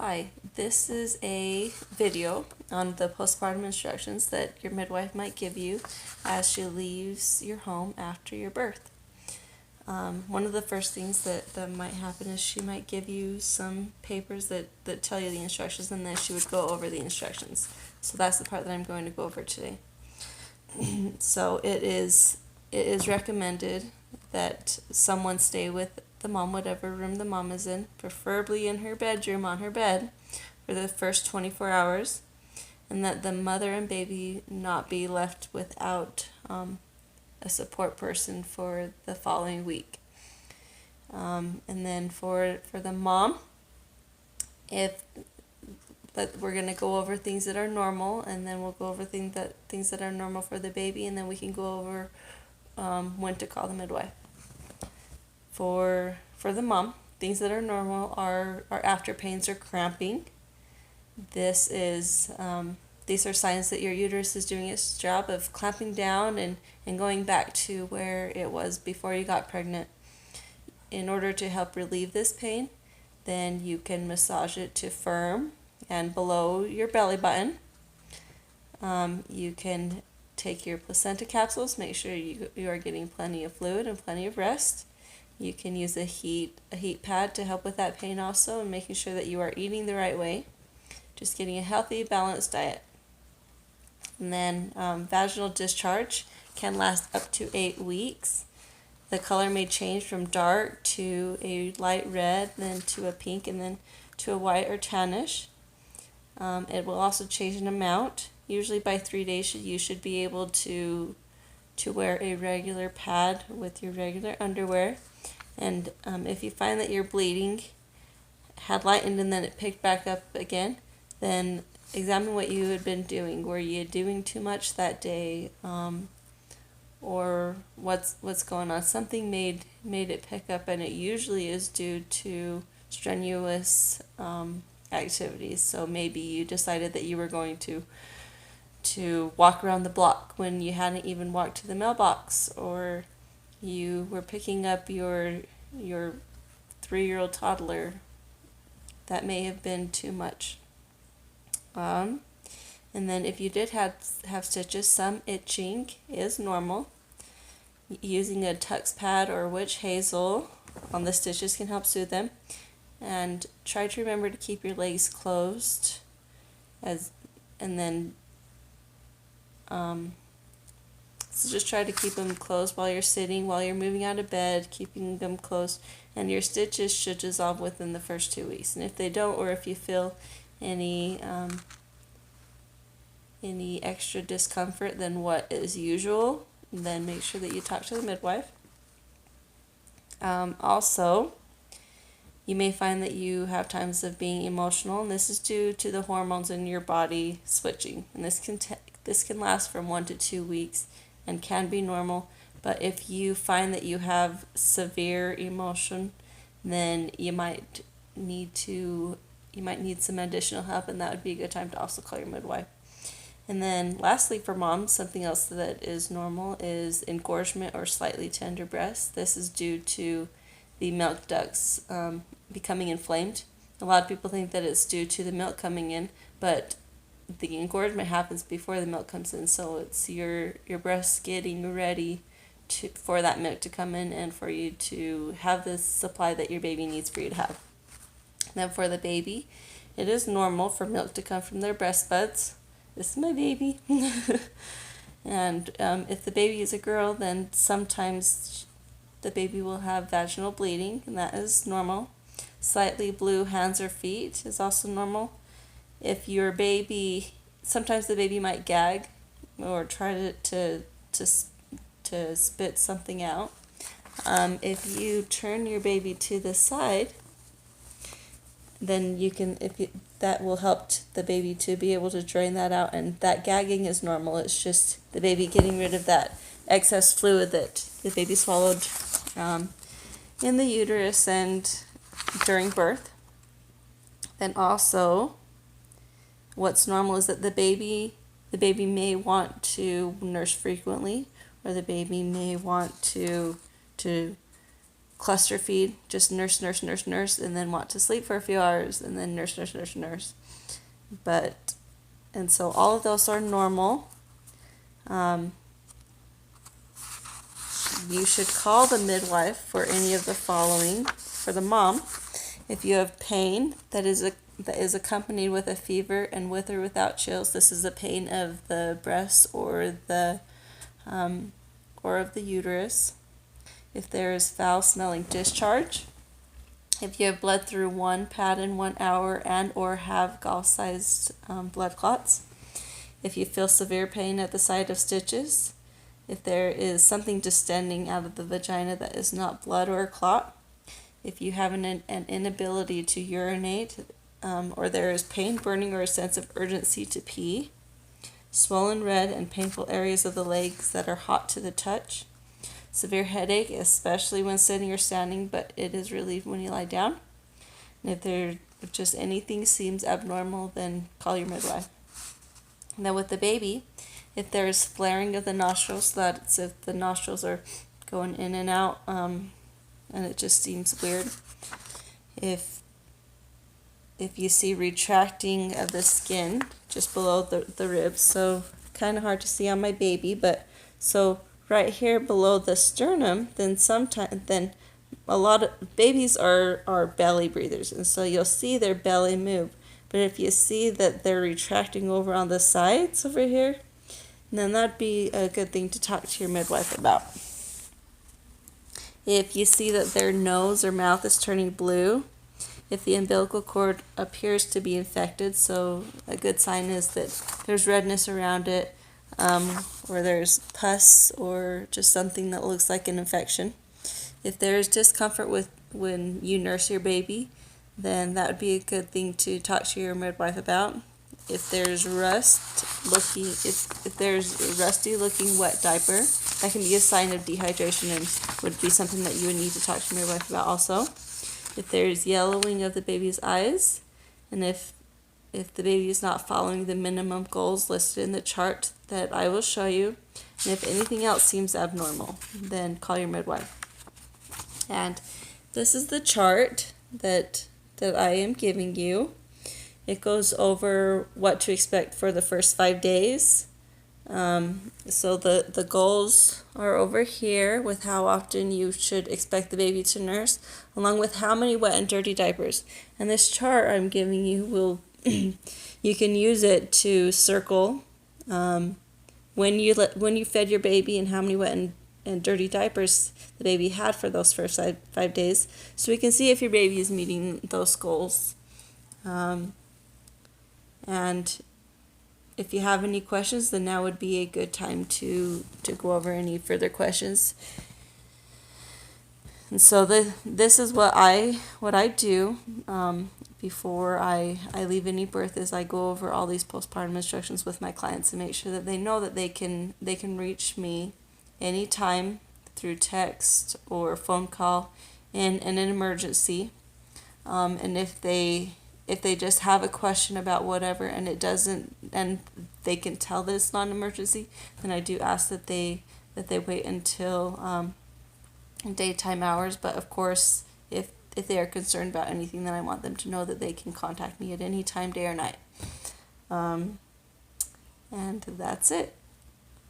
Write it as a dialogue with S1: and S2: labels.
S1: Hi, this is a video on the postpartum instructions that your midwife might give you as she leaves your home after your birth. One of the first things that might happen is she might give you some papers that tell you the instructions, and then she would go over the instructions. So that's the part that I'm going to go over today. So it is recommended that someone stay with the mom, whatever room the mom is in, preferably in her bedroom on her bed, for the first 24 hours, and that the mother and baby not be left without a support person for the following week. And then for the mom, but we're going to go over things that are normal, and then we'll go over things that are normal for the baby, and then we can go over when to call the midwife. For the mom, things that are normal are after pains or cramping. These are signs that your uterus is doing its job of clamping down and going back to where it was before you got pregnant. In order to help relieve this pain, then you can massage it to firm and below your belly button. You can take your placenta capsules, make sure you are getting plenty of fluid and plenty of rest. You can use a heat pad to help with that pain also, and making sure that you are eating the right way. Just getting a healthy, balanced diet. And then vaginal discharge can last up to 8 weeks. The color may change from dark to a light red, then to a pink, and then to a white or tannish. It will also change in amount. Usually by 3 days you should be able to wear a regular pad with your regular underwear. And if you find that your bleeding had lightened and then it picked back up again, then examine what you had been doing. Were you doing too much that day, or what's going on? Something made it pick up, and it usually is due to strenuous activities. So maybe you decided that you were going to walk around the block when you hadn't even walked to the mailbox, or you were picking up your 3-year-old toddler. That may have been too much. And then if you did have stitches, some itching is normal. Using a Tux pad or witch hazel on the stitches can help soothe them. And try to remember to keep your legs closed, so just try to keep them closed while you're sitting, while you're moving out of bed, keeping them closed. And your stitches should dissolve within the first 2 weeks. And if they don't, or if you feel any extra discomfort than what is usual, then make sure that you talk to the midwife. Also, you may find that you have times of being emotional, and this is due to the hormones in your body switching. And this can last from 1 to 2 weeks and can be normal. But if you find that you have severe emotion, then you might need some additional help, and that would be a good time to also call your midwife. And then lastly, for moms, something else that is normal is engorgement or slightly tender breasts. This is due to the milk ducts becoming inflamed. A lot of people think that it's due to the milk coming in, but the engorgement happens before the milk comes in, so it's your breasts getting ready for that milk to come in and for you to have the supply that your baby needs for you to have. And then for the baby, it is normal for milk to come from their breast buds. This is my baby. And if the baby is a girl, then sometimes the baby will have vaginal bleeding, and that is normal. Slightly blue hands or feet is also normal. If your baby, sometimes the baby might gag or try to spit something out. If you turn your baby to the side, then that will help the baby to be able to drain that out, and that gagging is normal. It's just the baby getting rid of that excess fluid that the baby swallowed in the uterus and during birth. Then also, what's normal is that the baby may want to nurse frequently, or the baby may want to cluster feed, just nurse, nurse, nurse, nurse, and then want to sleep for a few hours, and then nurse, nurse, nurse, nurse. And so all of those are normal. You should call the midwife for any of the following. For the mom, if you have pain that is accompanied with a fever and with or without chills, this is the pain of the breast or of the uterus. If there is foul-smelling discharge, if you have bled through one pad in 1 hour and or have gall-sized blood clots, if you feel severe pain at the site of stitches, if there is something distending out of the vagina that is not blood or a clot, if you have an inability to urinate, or there is pain, burning, or a sense of urgency to pee, swollen red and painful areas of the legs that are hot to the touch, severe headache, especially when sitting or standing, but it is relieved when you lie down. And if just anything seems abnormal, then call your midwife. And then with the baby, if there is flaring of the nostrils, that's if the nostrils are going in and out, and it just seems weird. If you see retracting of the skin just below the ribs, so kind of hard to see on my baby, but so right here below the sternum, then a lot of babies are belly breathers, and so you'll see their belly move. But if you see that they're retracting over on the sides over here, then that'd be a good thing to talk to your midwife about. If you see that their nose or mouth is turning blue, if the umbilical cord appears to be infected, so a good sign is that there's redness around it, or there's pus or just something that looks like an infection. If there's discomfort when you nurse your baby, then that would be a good thing to talk to your midwife about. If there's if there's a rusty looking wet diaper, that can be a sign of dehydration and would be something that you would need to talk to your midwife about also. If there's yellowing of the baby's eyes, and if the baby is not following the minimum goals listed in the chart that I will show you, and if anything else seems abnormal, then call your midwife. And this is the chart that I am giving you. It goes over what to expect for the first 5 days. So the goals are over here with how often you should expect the baby to nurse, along with how many wet and dirty diapers. And this chart I'm giving you will you can use it to circle when you fed your baby and how many wet and dirty diapers the baby had for those first 5 days, so we can see if your baby is meeting those goals. And if you have any questions, then now would be a good time to go over any further questions. And so this is what I do before I leave any birth, is I go over all these postpartum instructions with my clients to make sure that they know that they can reach me anytime through text or phone call in an emergency. And if they just have a question about whatever and it doesn't, and they can tell that it's not an emergency, then I do ask that they wait until daytime hours. But of course, if they are concerned about anything, then I want them to know that they can contact me at any time, day or night. And that's it.